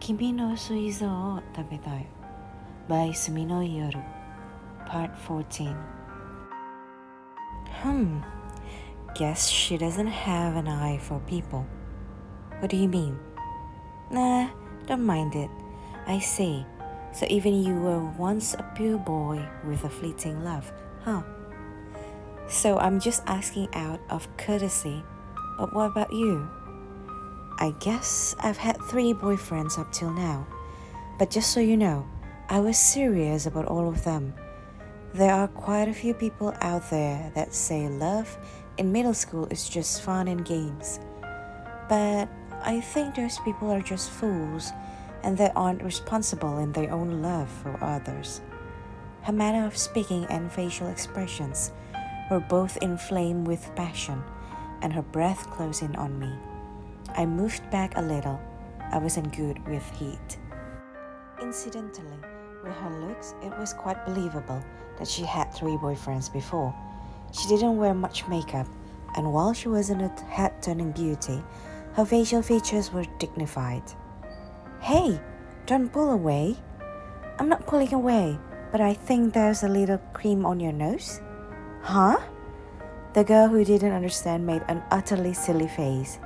Kimi no Suizo o Tabetai by Sumino Yoru, Part 14. Guess she doesn't have an eye for people. What do you mean? Nah, don't mind it. I see. So even you were once a pure boy with a fleeting love, huh? So I'm just asking out of courtesy. But what about you? I guess I've had 3 boyfriends up till now. But just so you know, I was serious about all of them. There are quite a few people out there that say love in middle school is just fun and games. But I think those people are just fools and they aren't responsible in their own love for others. Her manner of speaking and facial expressions were both inflamed with passion, and her breath closed in on me. I moved back a little. I wasn't good with heat. Incidentally, with her looks, it was quite believable that she had 3 boyfriends before. She didn't wear much makeup, and while she wasn't a head-turning beauty, her facial features were dignified. Hey, don't pull away. I'm not pulling away, but I think there's a little cream on your nose. Huh? The girl who didn't understand made an utterly silly face.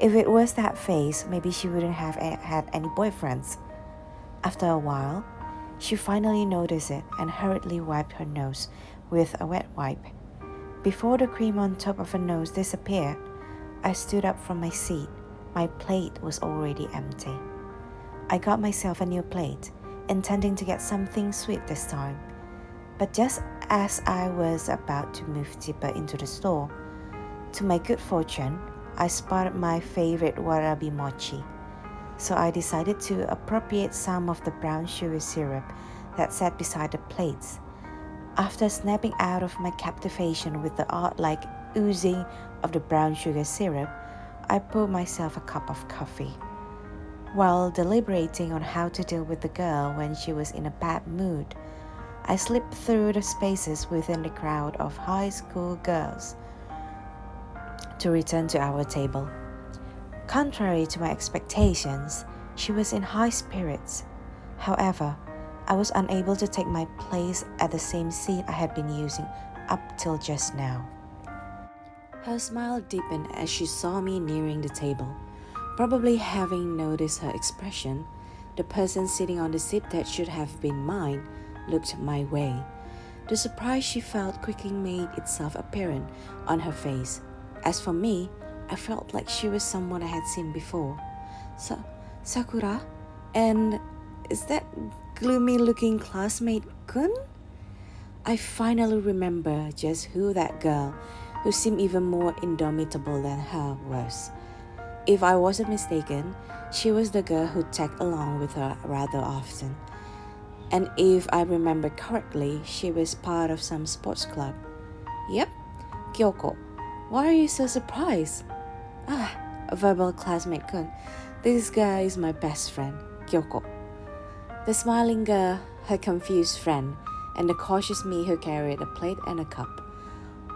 If it was that face, maybe she wouldn't have had any boyfriends. After a while, she finally noticed it and hurriedly wiped her nose with a wet wipe. Before the cream on top of her nose disappeared, I stood up from my seat. My plate was already empty. I got myself a new plate, intending to get something sweet this time. But just as I was about to move deeper into the store, to my good fortune, I spotted my favorite warabi mochi. So I decided to appropriate some of the brown sugar syrup that sat beside the plates. After snapping out of my captivation with the odd-like oozing of the brown sugar syrup, I poured myself a cup of coffee. While deliberating on how to deal with the girl when she was in a bad mood, I slipped through the spaces within the crowd of high school girls to return to our table. Contrary to my expectations, she was in high spirits. However, I was unable to take my place at the same seat I had been using up till just now. Her smile deepened as she saw me nearing the table. Probably having noticed her expression, the person sitting on the seat that should have been mine looked my way. The surprise she felt quickly made itself apparent on her face. As for me, I felt like she was someone I had seen before. Sakura? And is that gloomy-looking classmate Kun? I finally remember just who that girl, who seemed even more indomitable than her, was. If I wasn't mistaken, she was the girl who tagged along with her rather often. And if I remember correctly, she was part of some sports club. Yep, Kyoko. Why are you so surprised? A verbal classmate Kun. This guy is my best friend, Kyoko. The smiling girl, her confused friend, and the cautious me who carried a plate and a cup.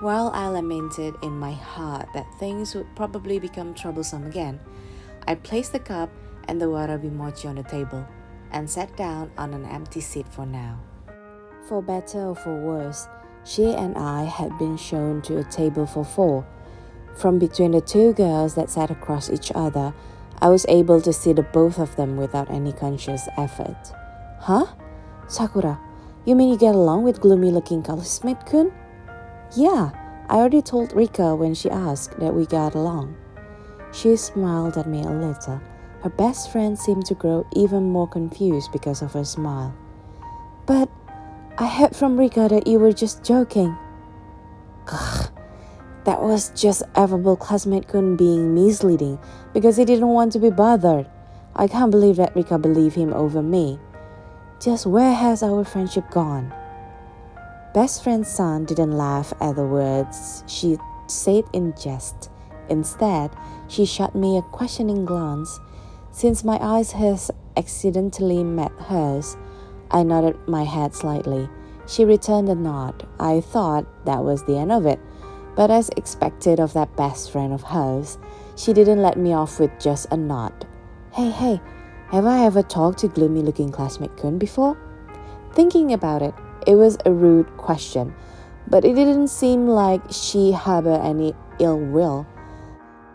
While I lamented in my heart that things would probably become troublesome again, I placed the cup and the warabi mochi on the table and sat down on an empty seat for now. For better or for worse, she and I had been shown to a table for 4. From between the 2 girls that sat across each other, I was able to see the both of them without any conscious effort. Huh? Sakura, you mean you get along with gloomy-looking classmate Kun? Yeah, I already told Rika when she asked that we got along. She smiled at me a little. Her best friend seemed to grow even more confused because of her smile. But I heard from Rika that you were just joking. Ugh, that was just affable classmate Kun being misleading because he didn't want to be bothered. I can't believe that Rika believed him over me. Just where has our friendship gone? Best friend's son didn't laugh at the words she said in jest. Instead, she shot me a questioning glance. Since my eyes had accidentally met hers, I nodded my head slightly. She returned a nod. I thought that was the end of it, but as expected of that best friend of hers, she didn't let me off with just a nod. Hey, Have I ever talked to gloomy-looking classmate Kun before? Thinking about it, it was a rude question, but it didn't seem like she harbored any ill will.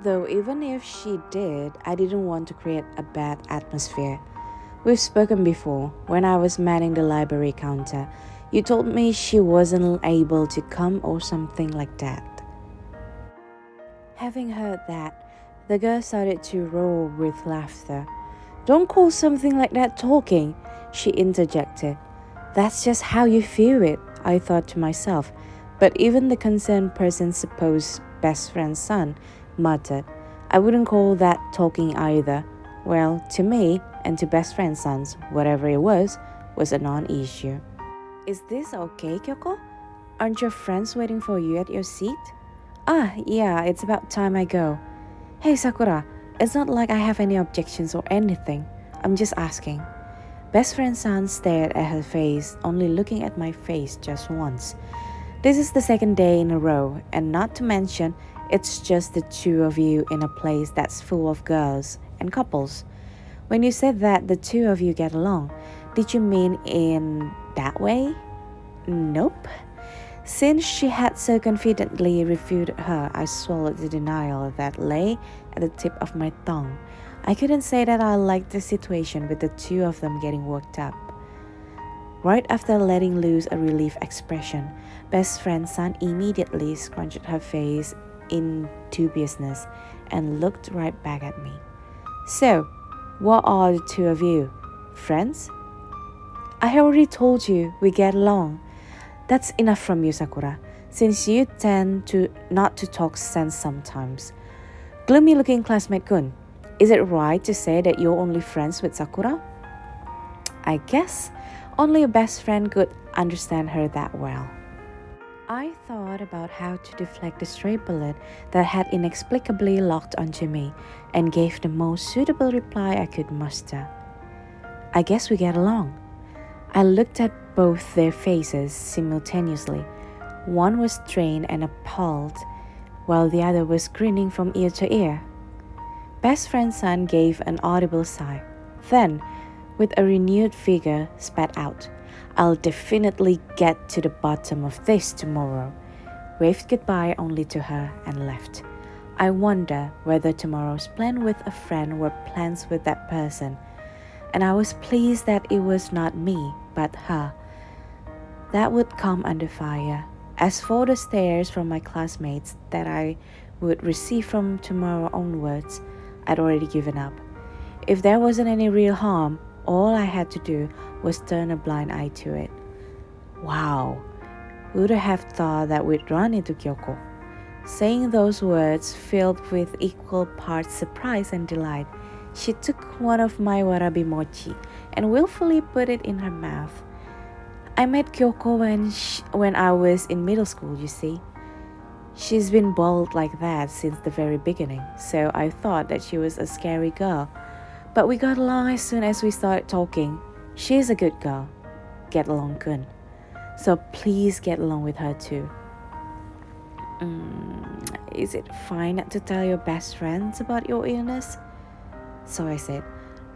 Though even if she did, I didn't want to create a bad atmosphere. We've spoken before. When I was manning the library counter, you told me she wasn't able to come or something like that. Having heard that, the girl started to roar with laughter. Don't call something like that talking, she interjected. That's just how you feel it, I thought to myself. But even the concerned person's supposed best friend's son muttered, I wouldn't call that talking either. Well, to me, and to best friend's sons, whatever it was a non-issue. Is this okay, Kyoko? Aren't your friends waiting for you at your seat? Ah, yeah, it's about time I go. Hey, Sakura, it's not like I have any objections or anything. I'm just asking. Best friend's son stared at her face, only looking at my face just once. This is the second day in a row, and not to mention, it's just the two of you in a place that's full of girls and couples. When you said that the two of you get along, did you mean in that way? Nope. Since she had so confidently refuted her, I swallowed the denial that lay at the tip of my tongue. I couldn't say that I liked the situation with the two of them getting worked up. Right after letting loose a relief expression, best friend San immediately scrunched her face in dubiousness and looked right back at me. So, what are the two of you? Friends? I already told you we get along. That's enough from you, Sakura, since you tend to not to talk sense sometimes. Gloomy-looking classmate Kun, is it right to say that you're only friends with Sakura? I guess only a best friend could understand her that well. I thought about how to deflect the stray bullet that had inexplicably locked onto me and gave the most suitable reply I could muster. I guess we get along. I looked at both their faces simultaneously. One was strained and appalled, while the other was grinning from ear to ear. Best friend's son gave an audible sigh. Then, with a renewed vigor, spat out, I'll definitely get to the bottom of this tomorrow. Waved goodbye only to her and left. I wonder whether tomorrow's plan with a friend were plans with that person. And I was pleased that it was not me, but her. That would come under fire. As for the stares from my classmates that I would receive from tomorrow onwards, I'd already given up. If there wasn't any real harm, all I had to do was turn a blind eye to it. Wow, would I have thought that we'd run into Kyoko? Saying those words filled with equal parts surprise and delight, she took one of my warabi mochi and willfully put it in her mouth. I met Kyoko when I was in middle school, you see. She's been bold like that since the very beginning, so I thought that she was a scary girl. But we got along as soon as we started talking. She's a good girl. Get along, Kun. So please get along with her too. Is it fine not to tell your best friends about your illness? So I said,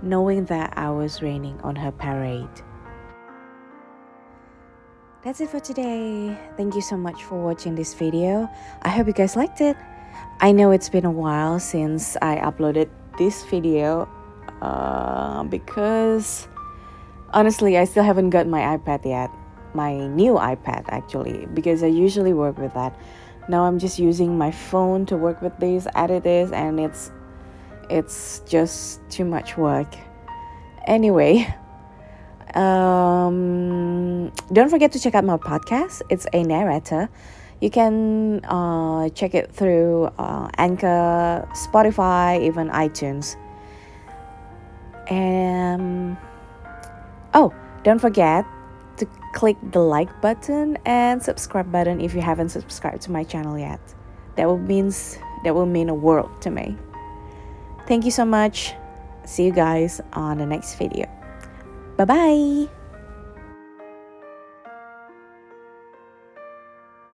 knowing that I was raining on her parade. That's it for today. Thank you so much for watching this video. I hope you guys liked it. I know it's been a while since I uploaded this video because honestly I still haven't got my iPad yet. My new iPad actually, because I usually work with that. Now I'm just using my phone to work with this, edit this, and it's just too much work. Anyway, don't forget to check out my podcast. It's a narrator. You can check it through Anchor, Spotify, even iTunes. And don't forget to click the like button and subscribe button if you haven't subscribed to my channel yet. That will mean a world to me. Thank you so much. See you guys on the next video. Bye bye.